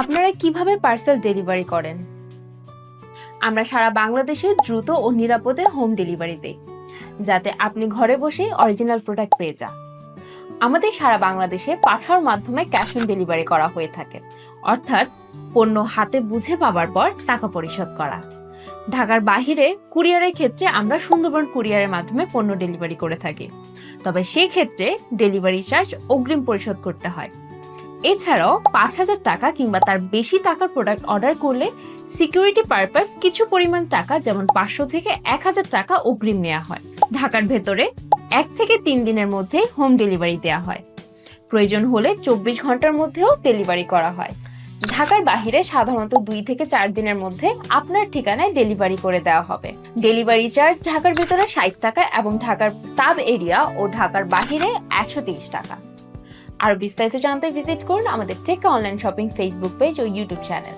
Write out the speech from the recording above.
আপনারা কিভাবে parcel delivery করেন? আমরা সারা বাংলাদেশে দ্রুত ও নিরাপদে হোম ডেলিভারি দেই, যাতে আপনি ঘরে বসেই অরিজিনাল প্রোডাক্ট পেয়ে যান। আমাদের সারা বাংলাদেশে পাঠাওয়ার মাধ্যমে ক্যাশ অন ডেলিভারি করা হয়ে থাকে, অর্থাৎ পণ্য হাতে বুঝে পাওয়ার পর টাকা পরিশোধ করা। ঢাকার বাহিরে কুরিয়ারের ক্ষেত্রে আমরা সুন্দরবন কুরিয়ারের মাধ্যমে পণ্য ডেলিভারি করে থাকি, তবে সেই ক্ষেত্রে ডেলিভারি চার্জ অগ্রিম পরিশোধ করতে হয়। এছাড়াও ৫,০০০ টাকা কিংবা তার বেশি টাকার প্রোডাক্ট অর্ডার করলে সিকিউরিটি পারপাস কিছু পরিমাণ টাকা, যেমন ৫০০ থেকে ১,০০০ টাকা অগ্রিম নেওয়া হয়। ঢাকার ভেতরে ১ থেকে ৩ দিনের মধ্যে হোম ডেলিভারি দেওয়া হয়। প্রয়োজন হলে ২৪ ঘন্টার মধ্যেও ডেলিভারি করা হয়। ঢাকার বাহিরে সাধারণত ২ থেকে ৪ দিনের মধ্যে আপনার ঠিকানায় ডেলিভারি করে দেওয়া হবে। ডেলিভারি চার্জ ঢাকার ভেতরে ৬০ টাকা এবং ঢাকার সাব এরিয়া ও ঢাকার বাহিরে ১৩০ টাকা। আরো বিস্তারিত জানতে ভিজিট করুন আমাদের tech online shopping Facebook page ও ইউটিউব চ্যানেল।